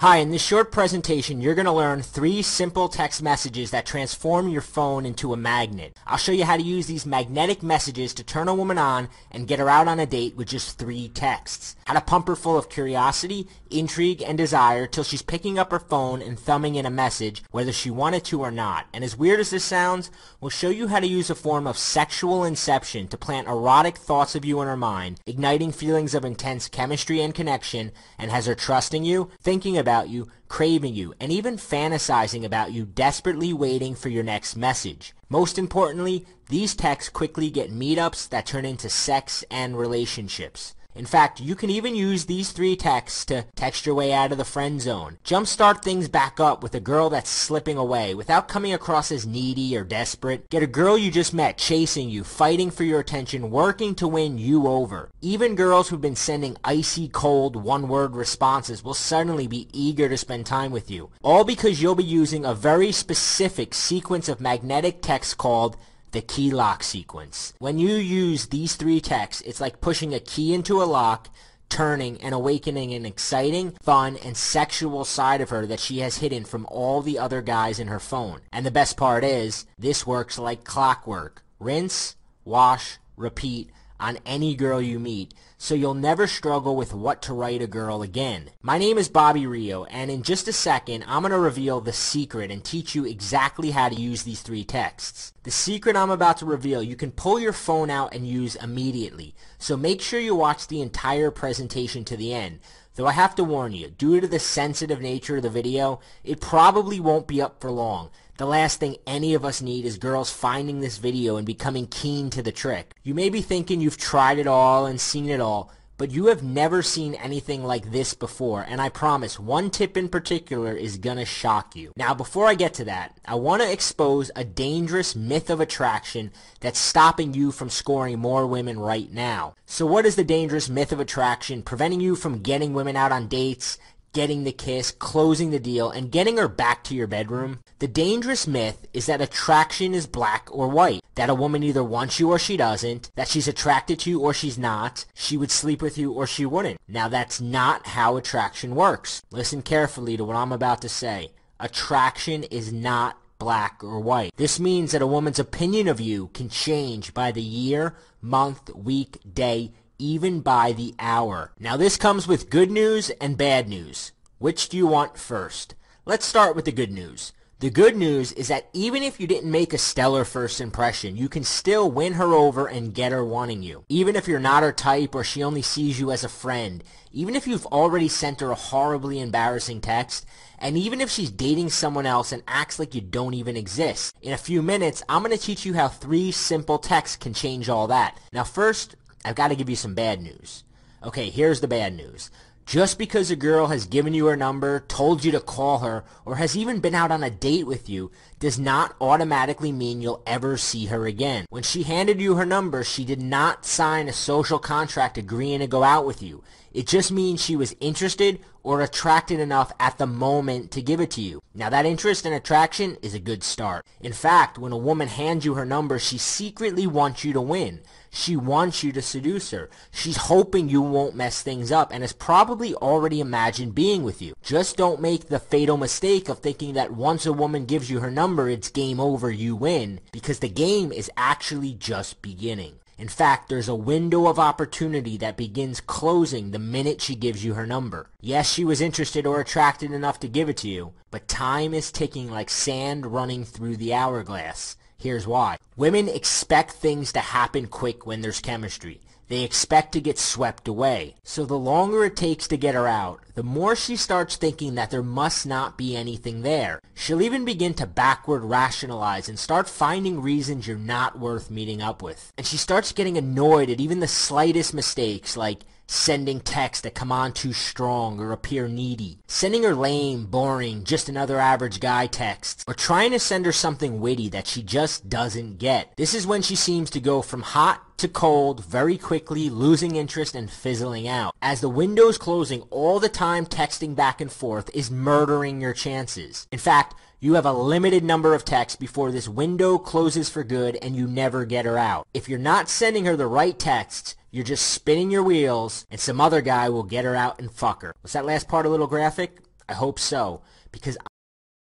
Hi, in this short presentation, you're going to learn 3 simple text messages that transform your phone into a magnet. I'll show you how to use these magnetic messages to turn a woman on and get her out on a date with just 3 texts. How to pump her full of curiosity, intrigue, and desire till she's picking up her phone and thumbing in a message, whether she wanted to or not. And as weird as this sounds, we'll show you how to use a form of sexual inception to plant erotic thoughts of you in her mind, igniting feelings of intense chemistry and connection, and has her trusting you, thinking about you, craving you, and even fantasizing about you, desperately waiting for your next message. Most importantly, these texts quickly get meetups that turn into sex and relationships. In fact, you can even use these 3 texts to text your way out of the friend zone. Jumpstart things back up with a girl that's slipping away without coming across as needy or desperate. Get a girl you just met chasing you, fighting for your attention, working to win you over. Even girls who've been sending icy cold one-word responses will suddenly be eager to spend time with you. All because you'll be using a very specific sequence of magnetic texts called the key lock sequence. When you use these 3 texts, it's like pushing a key into a lock, turning and awakening an exciting, fun, and sexual side of her that she has hidden from all the other guys in her phone. And the best part is, this works like clockwork. Rinse, wash, repeat on any girl you meet, so you'll never struggle with what to write a girl again. My name is Bobby Rio, and in just a second, I'm going to reveal the secret and teach you exactly how to use these 3 texts. The secret I'm about to reveal, you can pull your phone out and use immediately, so make sure you watch the entire presentation to the end. Though I have to warn you, due to the sensitive nature of the video, it probably won't be up for long. The last thing any of us need is girls finding this video and becoming keen to the trick. You may be thinking you've tried it all and seen it all, but you have never seen anything like this before, and I promise one tip in particular is gonna shock you. Now, before I get to that, I want to expose a dangerous myth of attraction that's stopping you from scoring more women right now. So what is the dangerous myth of attraction preventing you from getting women out on dates, getting the kiss, closing the deal, and getting her back to your bedroom? The dangerous myth is that attraction is black or white, that a woman either wants you or she doesn't, that she's attracted to you or she's not, she would sleep with you or she wouldn't. Now, that's not how attraction works. Listen carefully to what I'm about to say. Attraction is not black or white. This means that a woman's opinion of you can change by the year, month, week, day, even by the hour. Now, this comes with good news and bad news. Which do you want first? Let's start with the good news. The good news is that even if you didn't make a stellar first impression, you can still win her over and get her wanting you. Even if you're not her type or she only sees you as a friend, even if you've already sent her a horribly embarrassing text, and even if she's dating someone else and acts like you don't even exist. In a few minutes, I'm going to teach you how 3 simple texts can change all that. Now first, I've got to give you some bad news. Okay, here's the bad news. Just because a girl has given you her number, told you to call her, or has even been out on a date with you, does not automatically mean you'll ever see her again. When she handed you her number, she did not sign a social contract agreeing to go out with you. It just means she was interested or attracted enough at the moment to give it to you. Now, that interest and attraction is a good start. In fact, when a woman hands you her number, she secretly wants you to win. She wants you to seduce her. She's hoping you won't mess things up and has probably already imagined being with you. Just don't make the fatal mistake of thinking that once a woman gives you her number, it's game over, you win, because the game is actually just beginning. In fact, there's a window of opportunity that begins closing the minute she gives you her number. Yes, she was interested or attracted enough to give it to you, but time is ticking like sand running through the hourglass. Here's why. Women expect things to happen quick when there's chemistry. They expect to get swept away. So the longer it takes to get her out, the more she starts thinking that there must not be anything there. She'll even begin to backward rationalize and start finding reasons you're not worth meeting up with. And she starts getting annoyed at even the slightest mistakes, like sending texts that come on too strong or appear needy, sending her lame, boring, just another average guy texts, or trying to send her something witty that she just doesn't get. This is when she seems to go from hot to cold very quickly, losing interest and fizzling out. As the window's closing, all the time texting back and forth is murdering your chances. In fact, you have a limited number of texts before this window closes for good and you never get her out. If you're not sending her the right texts, you're just spinning your wheels and some other guy will get her out and fuck her. Was that last part a little graphic? I hope so, because